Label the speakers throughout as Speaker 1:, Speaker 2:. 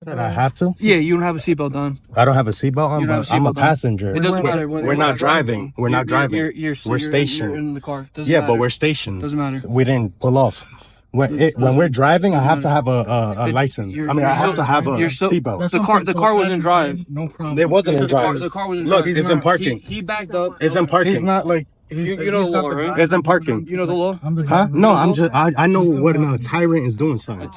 Speaker 1: That I have to?
Speaker 2: Yeah, you don't have a seatbelt on.
Speaker 1: I don't have a seatbelt on, but I'm a passenger.
Speaker 2: It doesn't matter.
Speaker 1: We're not driving. We're not driving. We're stationed.
Speaker 2: You're in the car. Doesn't
Speaker 1: yeah,
Speaker 2: matter.
Speaker 1: but we're stationed.
Speaker 2: Doesn't matter.
Speaker 1: We didn't pull off. When we're driving, I have to have a license. I mean, I have to have a seatbelt.
Speaker 2: The car was in drive.
Speaker 1: No problem. It wasn't in drive.
Speaker 2: The car was in drive.
Speaker 1: Look, it's in parking.
Speaker 2: He backed up.
Speaker 1: It's in parking.
Speaker 3: He's not like...
Speaker 2: You know the law, right?
Speaker 1: It's in parking.
Speaker 2: You know the law?
Speaker 1: Huh? No, I know what a tyrant is doing something.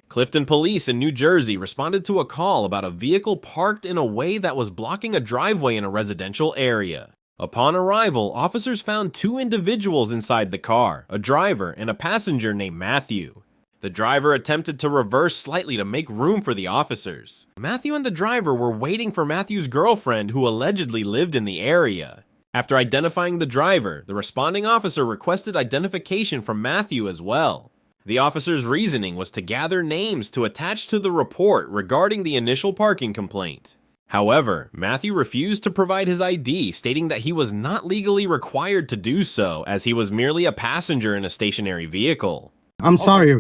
Speaker 4: Clifton Police in New Jersey responded to a call about a vehicle parked in a way that was blocking a driveway in a residential area. Upon arrival, officers found two individuals inside the car, a driver and a passenger named Matthew. The driver attempted to reverse slightly to make room for the officers. Matthew and the driver were waiting for Matthew's girlfriend, who allegedly lived in the area. After identifying the driver, the responding officer requested identification from Matthew as well. The officer's reasoning was to gather names to attach to the report regarding the initial parking complaint. However, Matthew refused to provide his ID, stating that he was not legally required to do so, as he was merely a passenger in a stationary vehicle.
Speaker 1: I'm sorry.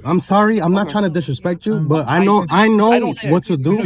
Speaker 1: I'm not trying to disrespect you, but I know what to do.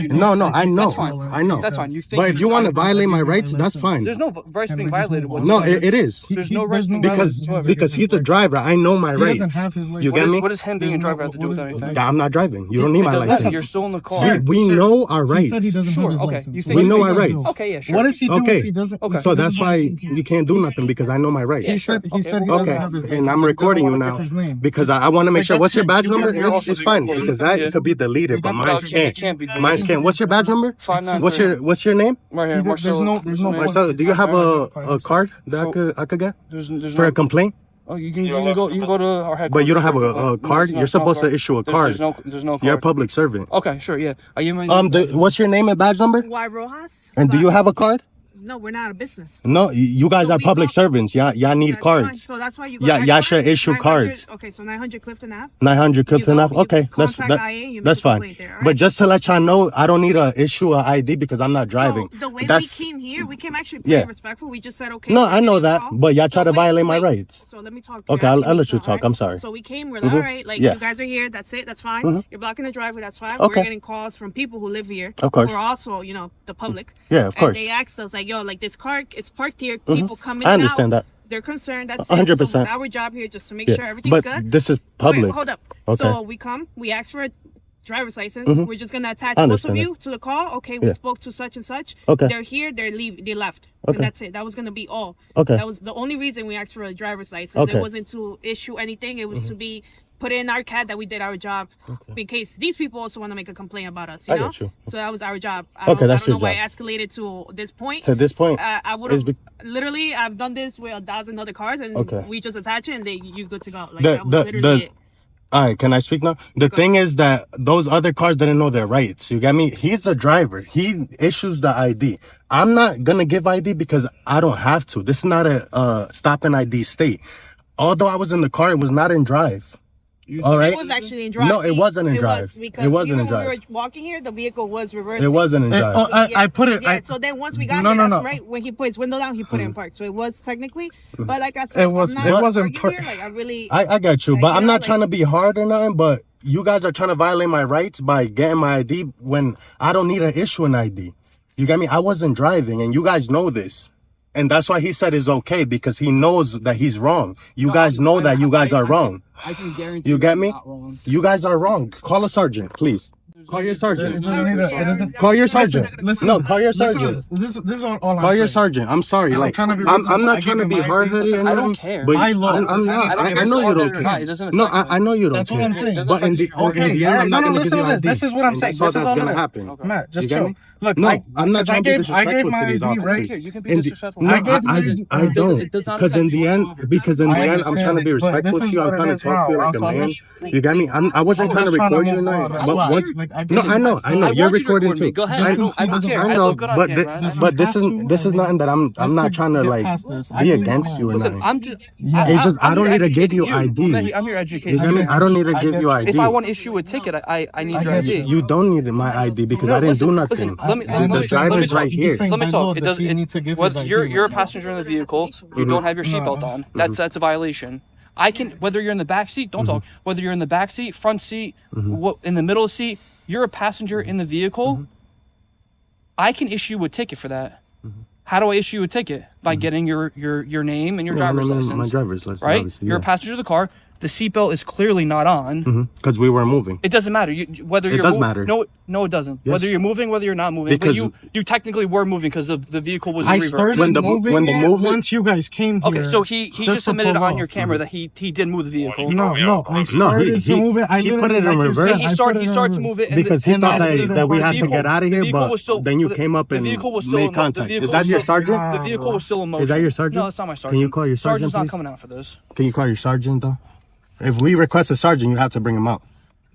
Speaker 1: No, I know.
Speaker 2: That's fine.
Speaker 1: I know.
Speaker 2: That's fine. You think
Speaker 1: but if you want to violate my rights, that's fine.
Speaker 2: There's no rights being violated.
Speaker 1: No, it is.
Speaker 2: There's no rights being violated
Speaker 1: because he's a driver. I know my rights. You get me?
Speaker 2: What does him being a driver have to do with anything?
Speaker 1: I'm not driving. You don't need my license.
Speaker 2: You're still in the car.
Speaker 1: We know our rights.
Speaker 2: Sure. Okay.
Speaker 1: We know our rights.
Speaker 2: Okay. Yeah. Sure.
Speaker 3: What does he do if he doesn't?
Speaker 1: Okay. So that's why you can't do nothing, because I know my rights.
Speaker 3: He said he
Speaker 1: okay. And I'm recording you now because I want to make sure. What's your badge number? It's fine because that could be deleted, but mine can't. Mine can't. What's your badge number?
Speaker 2: 593.
Speaker 1: What's your name?
Speaker 2: Right here, Marcelo.
Speaker 3: There's no
Speaker 1: Marcelo. Do you have a card that I could get for a complaint?
Speaker 2: Oh, you can go to our headquarters.
Speaker 1: But you don't have a card. You're supposed to issue a card.
Speaker 2: There's no card.
Speaker 1: You're a public servant.
Speaker 2: Okay, sure, yeah.
Speaker 1: What's your name and badge number?
Speaker 5: Y Rojas.
Speaker 1: And do you have a card?
Speaker 5: No, we're not a business.
Speaker 1: No, you guys are public servants. Y'all need cards.
Speaker 5: Fine. So that's why you
Speaker 1: y'all should issue cards.
Speaker 5: Okay, so 900 Clifton Ave.
Speaker 1: 900 Clifton Ave. Okay, that's fine.
Speaker 5: There, right?
Speaker 1: But just to let y'all know, I don't need to issue an ID because I'm not driving.
Speaker 5: So the way we came here, we came actually pretty respectful. We just said okay.
Speaker 1: No, I know that, but y'all try to violate my rights.
Speaker 5: So let me talk.
Speaker 1: Okay, I'll let you talk. I'm sorry.
Speaker 5: So we came. We're like, all right, like you guys are here. That's it. That's fine. You're blocking the driveway. That's fine. We're getting calls from people who live here.
Speaker 1: Of course.
Speaker 5: We're also, the public.
Speaker 1: Yeah, of course.
Speaker 5: And they asked us like, yo, like this car is parked here. People come in.
Speaker 1: I understand that.
Speaker 5: They're concerned. That's
Speaker 1: 100%.
Speaker 5: So our job here just to make sure everything's good.
Speaker 1: But this is public.
Speaker 5: Okay, hold up.
Speaker 1: Okay.
Speaker 5: So we come. We ask for a driver's license. We're just gonna attach both of you to the call. Okay, we spoke to such and such.
Speaker 1: Okay.
Speaker 5: They're here. They left.
Speaker 1: Okay.
Speaker 5: And that's it. That was gonna be all.
Speaker 1: Okay.
Speaker 5: That was the only reason we asked for a driver's license.
Speaker 1: Okay.
Speaker 5: It wasn't to issue anything. It was to be put in our CAD that we did our job in case these people also want to make a complaint about us. You know?
Speaker 1: Get you.
Speaker 5: So that was our job.
Speaker 1: That's
Speaker 5: I don't know
Speaker 1: your
Speaker 5: why
Speaker 1: job.
Speaker 5: it escalated to this point.
Speaker 1: To this point,
Speaker 5: I would have literally. I've done this with 1,000 other cars, and we just attach it, and you good to go. Like that was literally it.
Speaker 1: All right, can I speak now? The thing is that those other cars didn't know their rights. You get me? He's the driver. He issues the ID. I'm not gonna give ID because I don't have to. This is not a stop and ID state. Although I was in the car, it was not in drive. All right.
Speaker 5: It was actually in drive.
Speaker 1: No, it wasn't in drive.
Speaker 5: It wasn't in drive. When we were walking here, the vehicle was reversing.
Speaker 1: It wasn't in drive.
Speaker 3: I put it.
Speaker 5: Yeah. So then once we got here, that's right when he put his window down, he put it in park. So it was technically, but like I said, it wasn't park. Like
Speaker 1: I got you, but I'm not trying to be hard or nothing. But you guys are trying to violate my rights by getting my ID when I don't need to issue an ID. You get me? I wasn't driving, and you guys know this. And that's why he said it's okay, because he knows that he's wrong. You guys know that you guys are wrong.
Speaker 2: I can guarantee
Speaker 1: you get me? You guys are wrong. Call a sergeant, please. Call your sergeant. Call your sergeant. No, call your sergeant.
Speaker 3: This is all I'm
Speaker 1: Call your sergeant. I'm sorry. Like, I'm not trying to be hard-headed.
Speaker 2: I don't care.
Speaker 1: But I'm not. I know you don't care. No, I know you don't care.
Speaker 3: That's what I'm saying.
Speaker 1: But in the end, I'm not going to give you ID.
Speaker 3: This is what I'm saying.
Speaker 1: This is what's going to happen.
Speaker 3: Matt, just chill.
Speaker 1: Look, no, I'm not trying to be disrespectful to these officers.
Speaker 2: You can be disrespectful.
Speaker 1: No, I don't. Because in the end, I'm trying to be respectful to you. I'm trying to talk to you like a man. You got me? I wasn't trying to record you tonight. No, I know. You're recording too.
Speaker 2: Go ahead. I
Speaker 1: know, but this is nothing that I'm not trying to like be against you or nothing. It's just I don't need to give you ID.
Speaker 2: I'm your educated.
Speaker 1: I don't need to give you ID.
Speaker 2: If I want to issue a ticket, I need your ID.
Speaker 1: You don't need my ID because I didn't do nothing.
Speaker 2: Let me
Speaker 1: the driver's right here.
Speaker 2: Let me talk. You're a passenger in the vehicle. You don't have your seatbelt on. That's a violation. I can, whether you're in the back seat, don't talk. Whether you're in the back seat, front seat, in the middle seat, you're a passenger in the vehicle, I can issue a ticket for that. How do I issue a ticket? By getting your name and your driver's license.
Speaker 1: My driver's license,
Speaker 2: right?
Speaker 1: obviously,
Speaker 2: You're a passenger of the car. The seatbelt is clearly not on.
Speaker 1: Because we weren't moving.
Speaker 2: It doesn't matter. Whether
Speaker 1: it does matter.
Speaker 2: No, it doesn't.
Speaker 1: Yes.
Speaker 2: Whether you're moving, whether you're not moving.
Speaker 1: Because
Speaker 2: but you technically were moving because the vehicle was in
Speaker 3: I
Speaker 2: reverse.
Speaker 3: started
Speaker 1: When the
Speaker 3: moving
Speaker 1: movement-
Speaker 3: once you guys came here.
Speaker 2: Okay, so he just
Speaker 3: to
Speaker 2: admitted
Speaker 3: pull
Speaker 2: on
Speaker 3: off.
Speaker 2: your camera that he did move the vehicle.
Speaker 3: No, I started to move it.
Speaker 1: he put it in reverse.
Speaker 2: He started to move it and
Speaker 1: Because he thought
Speaker 2: the
Speaker 1: that we had to
Speaker 2: vehicle-
Speaker 1: get out of
Speaker 2: the
Speaker 1: here,
Speaker 2: vehicle
Speaker 1: but
Speaker 2: was still-
Speaker 1: then you
Speaker 2: the-
Speaker 1: came up
Speaker 2: the
Speaker 1: and
Speaker 2: vehicle was still
Speaker 1: made
Speaker 2: in-
Speaker 1: contact.
Speaker 2: the
Speaker 1: Is
Speaker 2: vehicle
Speaker 1: that
Speaker 2: was
Speaker 1: your
Speaker 2: still-
Speaker 1: sergeant?
Speaker 2: The vehicle was still in motion.
Speaker 1: Is that your sergeant?
Speaker 2: No, it's not my sergeant.
Speaker 1: Can you call your sergeant,
Speaker 2: Sergeant's not
Speaker 1: please?
Speaker 2: coming out for this.
Speaker 1: Can you call your sergeant, though? If we request a sergeant, you have to bring him out.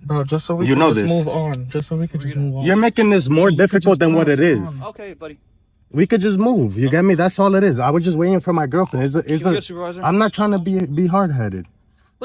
Speaker 3: Bro, just so we
Speaker 1: You
Speaker 3: can
Speaker 1: know
Speaker 3: just
Speaker 1: this.
Speaker 3: move on. Just so we can just move on.
Speaker 1: You're making this more
Speaker 3: we could
Speaker 1: difficult
Speaker 3: just
Speaker 1: than what
Speaker 3: pass
Speaker 1: it is.
Speaker 2: Okay, buddy.
Speaker 1: We could just move. You get me? That's all it is. I was just waiting for my girlfriend.
Speaker 2: Can we get a supervisor?
Speaker 1: I'm not trying to be hard-headed.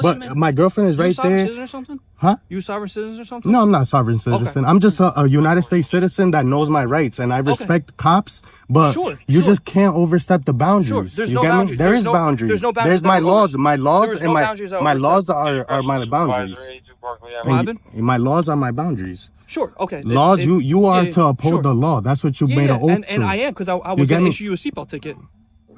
Speaker 2: Listen,
Speaker 1: But
Speaker 2: man,
Speaker 1: my girlfriend is
Speaker 2: You a
Speaker 1: right
Speaker 2: sovereign
Speaker 1: there.
Speaker 2: citizen or something?
Speaker 1: Huh?
Speaker 2: You a sovereign citizen or something?
Speaker 1: No, I'm not a sovereign citizen. I'm just a United States citizen that knows my rights, and I respect cops. But you just can't overstep the boundaries.
Speaker 2: Sure. There's
Speaker 1: you
Speaker 2: no
Speaker 1: get
Speaker 2: boundaries.
Speaker 1: me? There
Speaker 2: There's
Speaker 1: is
Speaker 2: no-
Speaker 1: boundaries.
Speaker 2: there's no boundaries
Speaker 1: There's my
Speaker 2: that are
Speaker 1: laws.
Speaker 2: over-
Speaker 1: My laws
Speaker 2: There's
Speaker 1: and
Speaker 2: no boundaries that
Speaker 1: my
Speaker 2: are
Speaker 1: laws are my boundaries.
Speaker 2: What happened?
Speaker 1: And my laws are my boundaries.
Speaker 2: Sure. Okay.
Speaker 1: Laws, you are
Speaker 2: yeah,
Speaker 1: to uphold
Speaker 2: sure.
Speaker 1: the law. That's what you
Speaker 2: Yeah,
Speaker 1: made
Speaker 2: yeah,
Speaker 1: an oath
Speaker 2: and
Speaker 1: to.
Speaker 2: I am because I
Speaker 1: You
Speaker 2: was
Speaker 1: get
Speaker 2: going to
Speaker 1: me?
Speaker 2: issue you a seatbelt ticket.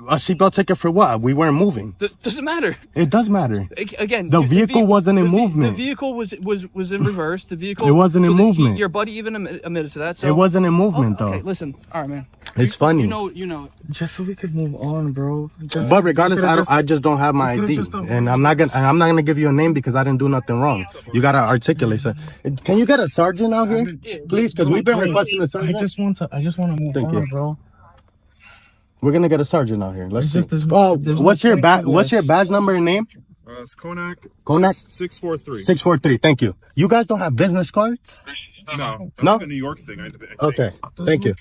Speaker 1: A seatbelt ticket for what? We weren't moving.
Speaker 2: Doesn't matter.
Speaker 1: It does matter.
Speaker 2: Again,
Speaker 1: The vehicle wasn't in movement.
Speaker 2: The vehicle was in reverse. The vehicle.
Speaker 1: It wasn't in movement.
Speaker 2: Your buddy even admitted to that. So
Speaker 1: It wasn't in movement,
Speaker 2: okay,
Speaker 1: though.
Speaker 2: listen. All right, man.
Speaker 1: It's funny.
Speaker 2: You know.
Speaker 3: Just so we could move on, bro.
Speaker 1: But regardless, I just don't have my ID,
Speaker 3: just
Speaker 1: and I'm not gonna give you a name because I didn't do nothing wrong. You gotta articulate. So, can you get a sergeant out here, please? Because we've been requesting a sergeant.
Speaker 3: I just want to move on, bro.
Speaker 1: We're gonna get a sergeant out here. Let's
Speaker 3: It's
Speaker 1: see.
Speaker 3: just- there's
Speaker 1: What's your
Speaker 3: no point to
Speaker 1: What's your
Speaker 3: this.
Speaker 1: badge number and name?
Speaker 6: It's Konak.
Speaker 1: Konak
Speaker 6: 643.
Speaker 1: 643. Thank you. You guys don't have business cards?
Speaker 6: No,
Speaker 1: No?
Speaker 6: that's a New York thing. I think.
Speaker 1: Okay. Thank you.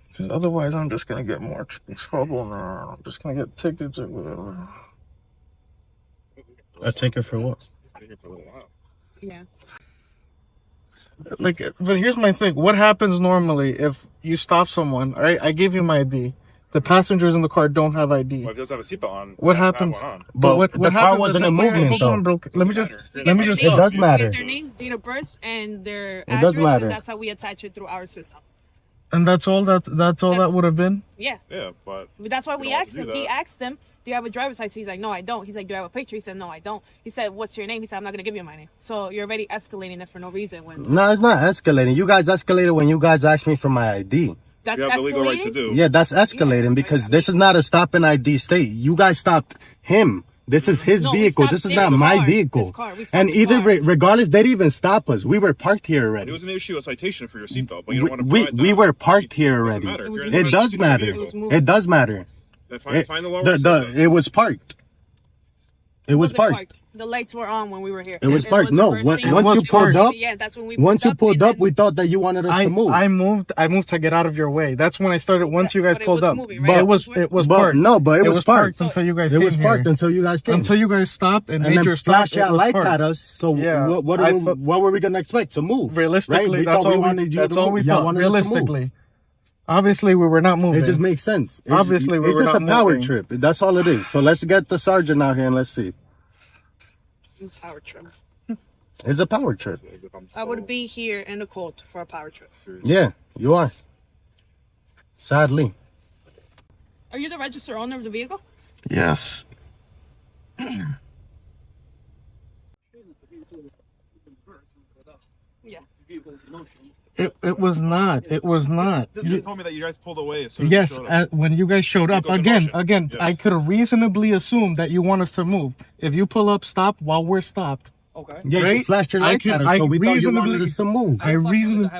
Speaker 3: Because otherwise, I'm just gonna get more trouble now. I'm just gonna get tickets or whatever.
Speaker 1: A ticket for what?
Speaker 5: Yeah.
Speaker 3: Like, but here's my thing. What happens normally if you stop someone? All right, I gave you my ID. The passengers in the car don't have ID.
Speaker 6: Well, if it does have a seatbelt on,
Speaker 3: What
Speaker 6: it has to have
Speaker 3: happens?
Speaker 6: one on.
Speaker 1: But
Speaker 3: what
Speaker 1: the car
Speaker 3: happens
Speaker 1: wasn't
Speaker 3: is
Speaker 1: in
Speaker 3: that- wait,
Speaker 1: movement,
Speaker 3: hold on, bro. Let me just.
Speaker 1: It does matter.
Speaker 5: Get their name, date of birth, and their
Speaker 1: It
Speaker 5: address,
Speaker 1: does matter.
Speaker 5: and that's how we attach it through our system.
Speaker 3: And that's all that would have been.
Speaker 5: Yeah.
Speaker 6: Yeah, but
Speaker 5: That's why we
Speaker 6: don't have
Speaker 5: asked
Speaker 6: to
Speaker 5: him.
Speaker 6: do
Speaker 5: He
Speaker 6: that.
Speaker 5: asked him, "Do you have a driver's license?" He's like, "No, I don't." He's like, "Do you have a picture?" He said, "No, I don't." He said, "What's your name?" He said, "I'm not gonna give you my name." So you're already escalating it for no reason. When
Speaker 1: No, it's not escalating. You guys escalated when you guys asked me for my ID.
Speaker 5: that's
Speaker 6: you have the legal right to
Speaker 5: escalating.
Speaker 6: do.
Speaker 1: Yeah, that's escalating because this is not a stop and ID state. You guys stopped him. This is his
Speaker 5: No, we
Speaker 1: vehicle.
Speaker 5: stopped
Speaker 1: This is
Speaker 5: this
Speaker 1: not my
Speaker 5: car.
Speaker 1: vehicle.
Speaker 5: This car. We stopped
Speaker 1: And
Speaker 5: the
Speaker 1: either
Speaker 5: car.
Speaker 1: regardless, they didn't even stop us. We were parked here
Speaker 6: It
Speaker 1: already.
Speaker 6: was an issue, a citation for your seatbelt, but you don't want to provide
Speaker 1: We
Speaker 6: that.
Speaker 1: were parked here
Speaker 6: Doesn't
Speaker 1: already.
Speaker 6: matter. If you're in
Speaker 1: It
Speaker 6: the
Speaker 1: does
Speaker 6: vehicle,
Speaker 1: matter.
Speaker 6: it was
Speaker 5: moving.
Speaker 1: It does matter.
Speaker 6: Then find the law.
Speaker 1: It was parked. It was
Speaker 5: Wasn't
Speaker 1: parked.
Speaker 5: The lights were on when we were here.
Speaker 1: It was
Speaker 5: It
Speaker 1: parked. No,
Speaker 5: reversing.
Speaker 1: once you pulled up,
Speaker 5: Yeah, that's when we
Speaker 1: once you pulled
Speaker 5: and
Speaker 1: up,
Speaker 5: then-
Speaker 1: we thought that you wanted us to move.
Speaker 3: I moved to get out of your way. That's when I started. Once you guys
Speaker 5: but it
Speaker 3: pulled
Speaker 5: was
Speaker 3: up,
Speaker 5: moving, right?
Speaker 3: but it was
Speaker 1: But
Speaker 3: parked.
Speaker 1: no, but it was parked.
Speaker 3: until you guys
Speaker 1: It
Speaker 3: came
Speaker 1: was parked
Speaker 3: here.
Speaker 1: until you guys came.
Speaker 3: Until you guys stopped and
Speaker 1: and
Speaker 3: made
Speaker 1: then
Speaker 3: your stop.
Speaker 1: flash
Speaker 3: it
Speaker 1: out
Speaker 3: was
Speaker 1: lights
Speaker 3: parked.
Speaker 1: at us. So
Speaker 3: Yeah.
Speaker 1: what were we gonna expect to move?
Speaker 3: Realistically,
Speaker 1: Right? We
Speaker 3: that's
Speaker 1: thought we
Speaker 3: all we.
Speaker 1: wanted you
Speaker 3: That's
Speaker 1: to
Speaker 3: all
Speaker 1: move.
Speaker 3: we
Speaker 1: Y'all
Speaker 3: thought.
Speaker 1: wanted us to move.
Speaker 3: Realistically, obviously, we were not moving.
Speaker 1: It just makes sense.
Speaker 3: Obviously, we
Speaker 1: it's
Speaker 3: were
Speaker 1: just
Speaker 3: not
Speaker 1: a power
Speaker 3: moving.
Speaker 1: trip. That's all it is. So let's get the sergeant out here and let's see.
Speaker 5: Power trip.
Speaker 1: It's a power trip.
Speaker 5: I would be here in the cold for a power trip.
Speaker 1: Yeah, you are. Sadly.
Speaker 5: Are you the registered owner of the vehicle?
Speaker 3: Yes.
Speaker 5: Yeah.
Speaker 3: It was not. It was not.
Speaker 6: You just told me that you guys pulled away as soon as
Speaker 3: Yes,
Speaker 6: you showed up.
Speaker 3: when you guys showed up
Speaker 6: Vehicle's in
Speaker 3: again,
Speaker 6: motion.
Speaker 3: I
Speaker 6: Yes.
Speaker 3: could have reasonably assumed that you want us to move. If you pull up, stop while we're stopped.
Speaker 2: Okay.
Speaker 1: Yeah, you
Speaker 3: Right?
Speaker 1: flashed your lights
Speaker 3: I
Speaker 1: at
Speaker 3: could-
Speaker 1: us, so
Speaker 3: I
Speaker 1: we thought you
Speaker 3: reasonably-
Speaker 1: wanted us to move.
Speaker 3: I reasonably,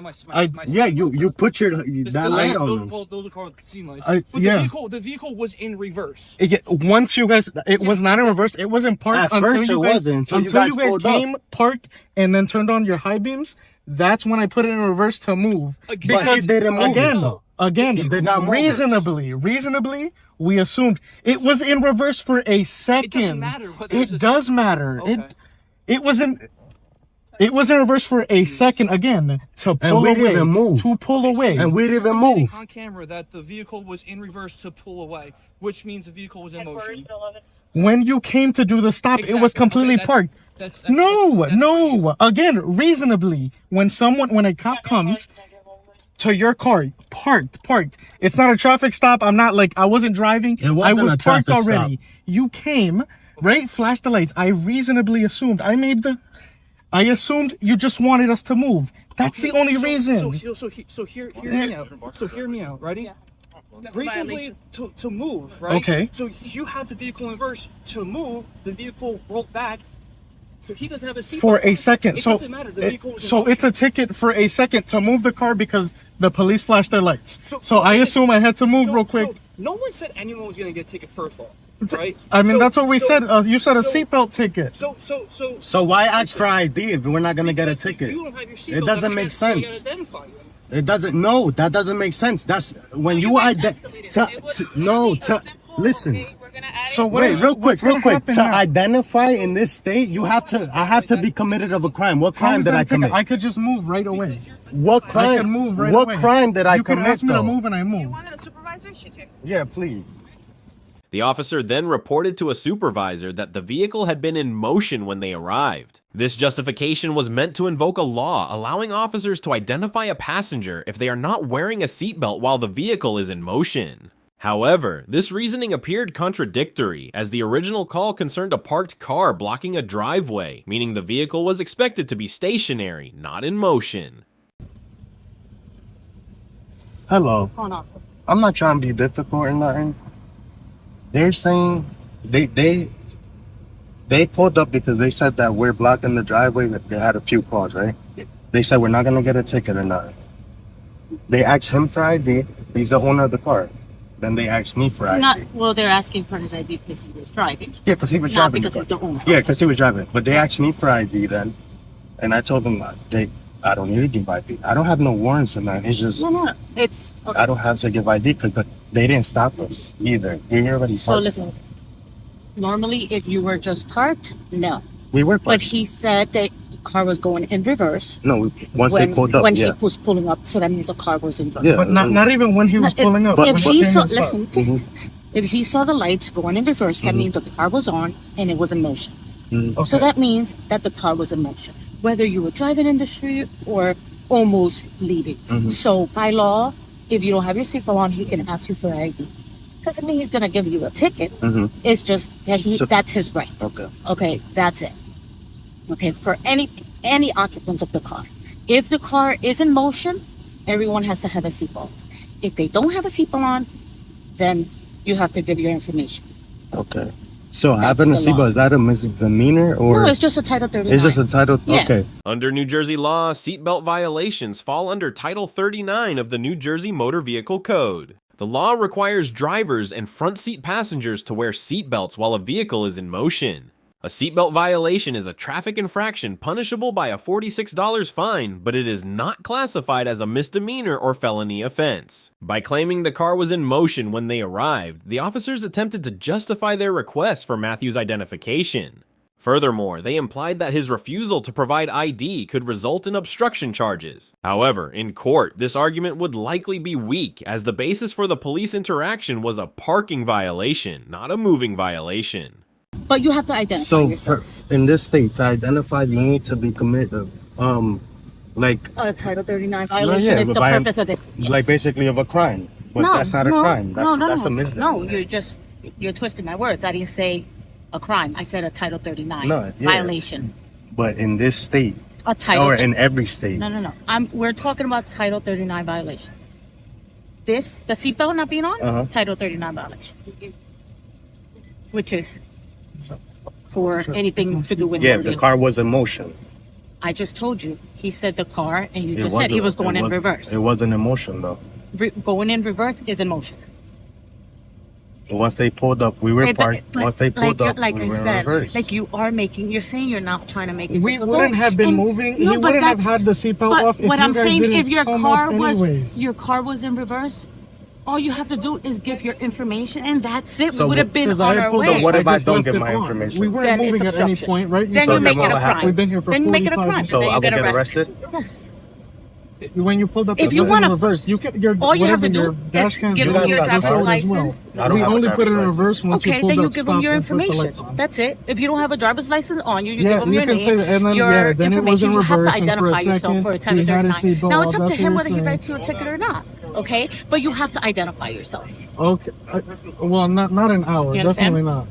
Speaker 1: Yeah, you put that light on us.
Speaker 2: Those are called scene lights.
Speaker 3: I-
Speaker 2: But
Speaker 3: yeah.
Speaker 2: the vehicle was in reverse.
Speaker 3: once you guys, it was not in reverse. It wasn't parked
Speaker 1: At
Speaker 3: until
Speaker 1: first
Speaker 3: you
Speaker 1: it
Speaker 3: guys,
Speaker 1: wasn't, until you
Speaker 3: until
Speaker 1: guys
Speaker 3: you guys
Speaker 1: pulled up.
Speaker 3: came, parked, and then turned on your high beams. That's when I put it in reverse to move.
Speaker 1: But he didn't move it, though.
Speaker 3: Again,
Speaker 1: He did not move it.
Speaker 3: reasonably, we assumed it was in reverse for a second.
Speaker 2: It doesn't matter whether
Speaker 3: It
Speaker 2: it's a-
Speaker 3: does matter.
Speaker 2: Okay.
Speaker 3: It was in reverse for a second again to pull
Speaker 1: we
Speaker 3: away.
Speaker 1: didn't even move.
Speaker 3: To pull away.
Speaker 1: And we didn't even
Speaker 2: Admitting
Speaker 1: move.
Speaker 2: on camera that the vehicle was in reverse to pull away, which means the vehicle was in motion.
Speaker 3: When you came to do the stop, it was
Speaker 2: Exactly.
Speaker 3: completely
Speaker 2: Okay, that-
Speaker 3: parked. No. Again, reasonably, when a cop comes to your car, parked. It's not a traffic stop. I wasn't driving.
Speaker 1: It wasn't
Speaker 3: I was
Speaker 1: a
Speaker 3: parked
Speaker 1: traffic
Speaker 3: already.
Speaker 1: stop.
Speaker 3: You came, right? Flashed the lights. I reasonably assumed. I assumed you just wanted us to move. That's the only reason.
Speaker 2: So hear me out. So hear me out. Ready? Reasonably to move, right?
Speaker 3: Okay.
Speaker 2: So you had the vehicle in reverse to move. The vehicle rolled back. So he doesn't have a seatbelt
Speaker 3: For a
Speaker 2: on.
Speaker 3: second.
Speaker 2: It
Speaker 3: So,
Speaker 2: doesn't matter. The vehicle was in
Speaker 3: so
Speaker 2: motion.
Speaker 3: it's a ticket for a second to move the car because the police flashed their lights. So I assume I had to move real quick.
Speaker 2: So no one said anyone was going to get a ticket first of all, right?
Speaker 3: I mean, that's what we said. You said a
Speaker 2: so-
Speaker 3: seatbelt ticket.
Speaker 2: So
Speaker 1: why ask for ID if we're not gonna get a ticket?
Speaker 2: You don't have your seatbelt.
Speaker 1: It doesn't make
Speaker 2: so you
Speaker 1: sense.
Speaker 2: gotta identify you.
Speaker 1: It doesn't. No, that doesn't make sense. That's when you listen.
Speaker 3: So what
Speaker 1: Wait,
Speaker 3: is-
Speaker 1: real
Speaker 3: what's
Speaker 1: quick.
Speaker 3: gonna happen
Speaker 1: To
Speaker 3: now?
Speaker 1: identify in this state, I have to be committed of a crime. What
Speaker 3: How
Speaker 1: crime
Speaker 3: is
Speaker 1: did
Speaker 3: that
Speaker 1: I
Speaker 3: a ticket?
Speaker 1: commit?
Speaker 3: I could just move right away.
Speaker 1: What crime?
Speaker 3: I can move right
Speaker 1: what
Speaker 3: away.
Speaker 1: crime did I
Speaker 3: You
Speaker 1: commit?
Speaker 3: can ask me to
Speaker 1: though?
Speaker 3: move and I move.
Speaker 5: You wanted a supervisor? She's here.
Speaker 1: Yeah, please.
Speaker 4: The officer then reported to a supervisor that the vehicle had been in motion when they arrived. This justification was meant to invoke a law allowing officers to identify a passenger if they are not wearing a seatbelt while the vehicle is in motion. However, this reasoning appeared contradictory, as the original call concerned a parked car blocking a driveway, meaning the vehicle was expected to be stationary, not in motion.
Speaker 1: Hello.
Speaker 5: Hold on.
Speaker 1: I'm not trying to be difficult or nothing. They're saying they pulled up because they said that we're blocking the driveway. That they had a few calls, right? They said we're not gonna get a ticket or nothing. They asked him for ID. He's the owner of the car. Then they asked me for ID.
Speaker 7: Well, they're asking for his ID because he was driving,
Speaker 1: Yeah, because he was
Speaker 7: not
Speaker 1: driving.
Speaker 7: because he's the owner.
Speaker 1: Yeah, because he was driving. But they asked me for ID then, and I told them I don't need to give ID. I don't have no warrants in that. It's just
Speaker 7: No, it's okay.
Speaker 1: I don't have to give ID because they didn't stop us either. We were already
Speaker 7: So
Speaker 1: parked.
Speaker 7: listen, normally if you were just parked, no.
Speaker 1: We were
Speaker 7: But
Speaker 1: parked.
Speaker 7: he said that the car was going in reverse.
Speaker 1: No, once they pulled up,
Speaker 7: when
Speaker 1: yeah.
Speaker 7: he was pulling up, so that means the car was in reverse.
Speaker 1: Yeah.
Speaker 3: But not even when he was pulling up.
Speaker 7: If
Speaker 3: When
Speaker 7: he
Speaker 3: came
Speaker 7: saw,
Speaker 3: and stopped.
Speaker 7: listen, if he saw the lights going in reverse, that means the car was on and it was in motion. So that means that the car was in motion, whether you were driving in the street or almost leaving. So by law, if you don't have your seatbelt on, he can ask you for ID. Doesn't mean he's gonna give you a ticket. It's just that that's his right.
Speaker 1: Okay.
Speaker 7: Okay, that's it. Okay, for any occupants of the car. If the car is in motion, everyone has to have a seatbelt. If they don't have a seatbelt on, then you have to give your information.
Speaker 1: Okay. So having a
Speaker 7: the law.
Speaker 1: seatbelt, is that a misdemeanor or
Speaker 7: No, it's just a Title 39.
Speaker 1: it's just a title?
Speaker 7: Yeah.
Speaker 1: Okay.
Speaker 4: Under New Jersey law, seatbelt violations fall under Title 39 of the New Jersey Motor Vehicle Code. The law requires drivers and front seat passengers to wear seatbelts while a vehicle is in motion. A seatbelt violation is a traffic infraction punishable by a $46 fine, but it is not classified as a misdemeanor or felony offense. By claiming the car was in motion when they arrived, the officers attempted to justify their request for Matthew's identification. Furthermore, they implied that his refusal to provide ID could result in obstruction charges. However, in court, this argument would likely be weak, as the basis for the police interaction was a parking violation, not a moving violation.
Speaker 7: But you have to identify
Speaker 1: So
Speaker 7: yourself.
Speaker 1: in this state, to identify, you need to be committed. Like
Speaker 7: A Title 39 violation
Speaker 1: yeah,
Speaker 7: is
Speaker 1: but
Speaker 7: the
Speaker 1: by-
Speaker 7: purpose of this.
Speaker 1: like basically of a crime. But that's not a crime. That's a misdemeanor.
Speaker 7: No, you're twisting my words. I didn't say a crime. I said a Title 39
Speaker 1: No, yeah.
Speaker 7: violation.
Speaker 1: But in this state,
Speaker 7: A Title.
Speaker 1: or in every state,
Speaker 7: No. We're talking about Title 39 violation. The seatbelt not being on, Title 39 violation, which is for anything to do with
Speaker 1: yeah,
Speaker 7: motor
Speaker 1: the
Speaker 7: vehicle.
Speaker 1: car was in motion.
Speaker 7: I just told you. He said the car, and you
Speaker 1: It
Speaker 7: just said he
Speaker 1: wasn't-
Speaker 7: was going
Speaker 1: it
Speaker 7: in
Speaker 1: was-
Speaker 7: reverse.
Speaker 1: It wasn't in motion though.
Speaker 7: Going in reverse is in motion.
Speaker 1: Once they pulled up, we were
Speaker 7: But-
Speaker 1: parked.
Speaker 7: but
Speaker 1: Once they pulled up,
Speaker 7: like
Speaker 1: we
Speaker 7: I
Speaker 1: were in
Speaker 7: said,
Speaker 1: reverse.
Speaker 7: like you're saying you're not trying to make it.
Speaker 3: We
Speaker 7: difficult.
Speaker 3: wouldn't have been
Speaker 7: And-
Speaker 3: moving.
Speaker 7: No,
Speaker 3: He
Speaker 7: but
Speaker 3: wouldn't have
Speaker 7: that's-
Speaker 3: had the seatbelt
Speaker 7: but
Speaker 3: off if
Speaker 7: what
Speaker 3: you
Speaker 7: I'm
Speaker 3: guys
Speaker 7: saying,
Speaker 3: didn't
Speaker 7: if your
Speaker 3: come
Speaker 7: car
Speaker 3: up
Speaker 7: was
Speaker 3: anyways.
Speaker 7: in reverse, all you have to do is give your information, and that's it.
Speaker 1: So
Speaker 7: we would have been
Speaker 3: Because
Speaker 7: on
Speaker 3: I had
Speaker 7: our
Speaker 3: pulled
Speaker 7: way.
Speaker 3: up,
Speaker 1: what if I
Speaker 3: just
Speaker 1: don't
Speaker 3: left
Speaker 1: get
Speaker 3: it
Speaker 1: my
Speaker 3: on.
Speaker 1: information?
Speaker 3: We weren't
Speaker 7: Then it's
Speaker 3: moving at any
Speaker 7: obstruction.
Speaker 3: point, right?
Speaker 7: Then
Speaker 1: So
Speaker 7: you
Speaker 1: then
Speaker 7: make
Speaker 1: what
Speaker 7: it a
Speaker 1: will happen?
Speaker 7: crime.
Speaker 3: We've been here for
Speaker 7: Then you make it a
Speaker 3: 45
Speaker 7: crime.
Speaker 3: minutes.
Speaker 1: So
Speaker 7: Then
Speaker 1: I
Speaker 7: you
Speaker 1: will
Speaker 7: get
Speaker 1: get
Speaker 7: arrested.
Speaker 1: arrested?
Speaker 7: Yes.
Speaker 3: when you pulled up,
Speaker 7: If
Speaker 3: it
Speaker 7: you
Speaker 3: was
Speaker 7: wanna-
Speaker 3: in reverse. You can. Your,
Speaker 7: All you have
Speaker 3: whatever
Speaker 7: to
Speaker 3: your
Speaker 7: do
Speaker 3: dash
Speaker 7: is
Speaker 3: cam
Speaker 7: give
Speaker 3: you
Speaker 7: them
Speaker 3: guys
Speaker 7: your
Speaker 3: got
Speaker 7: driver's
Speaker 3: control as
Speaker 7: license.
Speaker 3: well.
Speaker 1: I don't
Speaker 3: We
Speaker 1: have a
Speaker 3: only put it
Speaker 1: driver's
Speaker 3: in
Speaker 1: license.
Speaker 3: reverse once you
Speaker 7: Okay,
Speaker 3: pulled
Speaker 7: then you
Speaker 3: up,
Speaker 7: give them
Speaker 3: stop,
Speaker 7: your
Speaker 3: and put the lights
Speaker 7: information.
Speaker 3: on.
Speaker 7: That's it. If you don't have a driver's license on you, you
Speaker 3: Yeah,
Speaker 7: give them
Speaker 3: you
Speaker 7: your
Speaker 3: can
Speaker 7: name,
Speaker 3: say that, and then,
Speaker 7: your
Speaker 3: yeah, then it was
Speaker 7: information.
Speaker 3: in
Speaker 7: You have to
Speaker 3: reverse, and for a
Speaker 7: identify yourself
Speaker 3: second,
Speaker 7: for a
Speaker 3: we
Speaker 7: 10 to
Speaker 3: had a
Speaker 7: 39.
Speaker 3: seatbelt
Speaker 7: Now it's
Speaker 3: off,
Speaker 7: up to
Speaker 3: that's
Speaker 7: him
Speaker 3: what
Speaker 7: whether he
Speaker 3: you're
Speaker 7: writes you a ticket or not. Okay, but you have to identify yourself.
Speaker 3: Okay. Well, not an hour.
Speaker 7: You understand?
Speaker 3: Definitely not.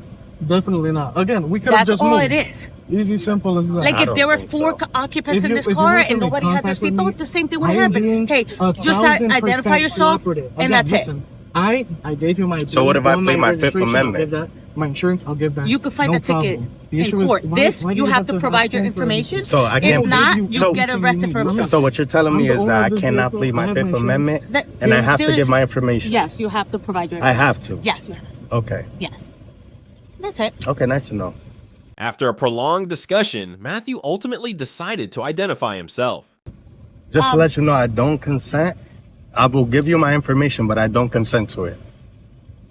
Speaker 3: Definitely not. Again, we could have
Speaker 7: That's
Speaker 3: just
Speaker 7: all
Speaker 3: moved.
Speaker 7: it is.
Speaker 3: Easy, simple as that.
Speaker 7: Like
Speaker 1: I
Speaker 7: if
Speaker 1: don't
Speaker 7: there were
Speaker 1: think
Speaker 7: 4
Speaker 1: so.
Speaker 7: occupants
Speaker 3: If
Speaker 7: in
Speaker 3: you-
Speaker 7: this
Speaker 3: if you
Speaker 7: car
Speaker 3: want to
Speaker 7: and
Speaker 3: make
Speaker 7: nobody had their
Speaker 3: contact with me,
Speaker 7: seatbelt, the same thing would
Speaker 3: I am
Speaker 7: happen.
Speaker 3: being
Speaker 7: Hey, just
Speaker 3: 1000%
Speaker 7: identify yourself,
Speaker 3: cooperative.
Speaker 7: and
Speaker 3: Again,
Speaker 7: that's it.
Speaker 3: listen, I gave you my.
Speaker 1: So what if I
Speaker 3: my
Speaker 1: plead my Fifth
Speaker 3: registration, I'll
Speaker 1: Amendment?
Speaker 3: give that. My insurance, I'll give that.
Speaker 7: You could fight
Speaker 3: No
Speaker 7: the ticket
Speaker 3: problem. The
Speaker 7: in
Speaker 3: issue is,
Speaker 7: court.
Speaker 3: why
Speaker 7: This,
Speaker 3: do
Speaker 7: you have to provide your
Speaker 3: ask for
Speaker 7: information.
Speaker 3: everything?
Speaker 1: So I can't
Speaker 7: If not,
Speaker 1: plead-
Speaker 7: you
Speaker 1: so-
Speaker 7: get arrested for obstruction.
Speaker 1: So what you're telling me
Speaker 3: I'm the
Speaker 1: is that
Speaker 3: owner
Speaker 1: I
Speaker 3: of this
Speaker 1: cannot
Speaker 3: vehicle.
Speaker 1: plead
Speaker 3: I
Speaker 1: my
Speaker 3: have
Speaker 1: Fifth
Speaker 3: my insurance.
Speaker 1: Amendment,
Speaker 7: That-
Speaker 1: and I have to
Speaker 7: there
Speaker 1: give
Speaker 7: is-
Speaker 1: my information.
Speaker 7: Yes, you have to provide your
Speaker 1: I
Speaker 7: information.
Speaker 1: have to.
Speaker 7: Yes, you have to.
Speaker 1: Okay.
Speaker 7: Yes. That's it.
Speaker 1: Okay, nice to know.
Speaker 4: After a prolonged discussion, Matthew ultimately decided to identify himself.
Speaker 1: Just to let you know, I don't consent. I will give you my information, but I don't consent to it.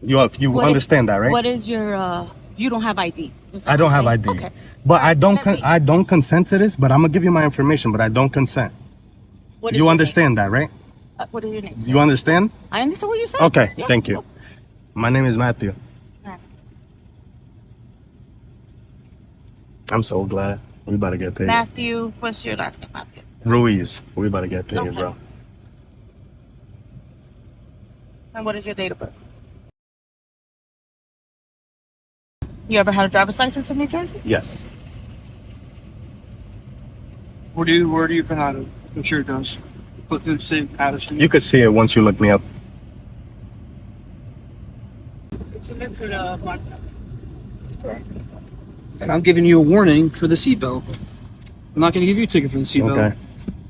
Speaker 1: If you
Speaker 7: What is-
Speaker 1: understand that, right?
Speaker 7: What is your, you don't have ID? Is that
Speaker 1: I
Speaker 7: what
Speaker 1: don't
Speaker 7: you're
Speaker 1: have
Speaker 7: saying?
Speaker 1: ID.
Speaker 7: Okay.
Speaker 1: But I don't.
Speaker 7: Let me-
Speaker 1: I don't consent to this. But I'm gonna give you my information. But I don't consent.
Speaker 7: What is
Speaker 1: You
Speaker 7: your
Speaker 1: understand that, right?
Speaker 7: name? What is your name?
Speaker 1: You understand?
Speaker 7: I understand what you're saying.
Speaker 1: Okay.
Speaker 7: Yeah.
Speaker 1: Thank you. My name is Matthew. I'm so glad we about to get paid.
Speaker 7: Matthew, what's your last name? Matthew.
Speaker 1: Ruiz, we about to get paid,
Speaker 7: Okay.
Speaker 1: bro.
Speaker 7: And what is your date of birth? You ever had a driver's license in New Jersey?
Speaker 1: Yes.
Speaker 2: Where do you come out of? I'm sure it does. Put through the same Patterson.
Speaker 1: You could see it once you look me up.
Speaker 2: And I'm giving you a warning for the seatbelt. I'm not going to give you a ticket for the seatbelt.
Speaker 1: Okay.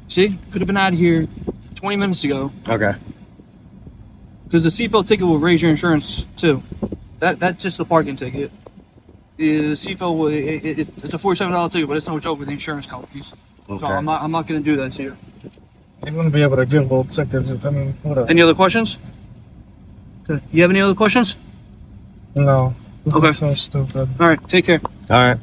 Speaker 2: See, could have been out of here 20 minutes ago.
Speaker 1: Okay.
Speaker 2: Because the seatbelt ticket will raise your insurance too. That's just the parking ticket. The seatbelt will it's a $47 ticket, but it's no joke with the insurance companies.
Speaker 1: Okay.
Speaker 2: So I'm not going to do that to you.
Speaker 3: You wouldn't be able to give both tickets. I mean, whatever.
Speaker 2: Any other questions? Okay. You have any other questions?
Speaker 3: No. This
Speaker 2: Okay.
Speaker 3: is so stupid.
Speaker 2: All right. Take care.
Speaker 1: All right.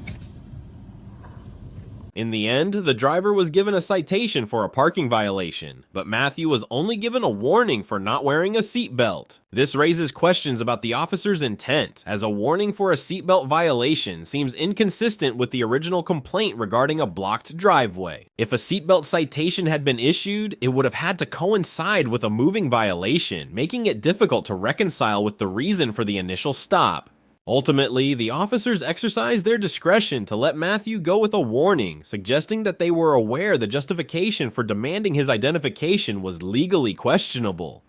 Speaker 4: In the end, the driver was given a citation for a parking violation, but Matthew was only given a warning for not wearing a seatbelt. This raises questions about the officer's intent, as a warning for a seatbelt violation seems inconsistent with the original complaint regarding a blocked driveway. If a seatbelt citation had been issued, it would have had to coincide with a moving violation, making it difficult to reconcile with the reason for the initial stop. Ultimately, the officers exercised their discretion to let Matthew go with a warning, suggesting that they were aware the justification for demanding his identification was legally questionable.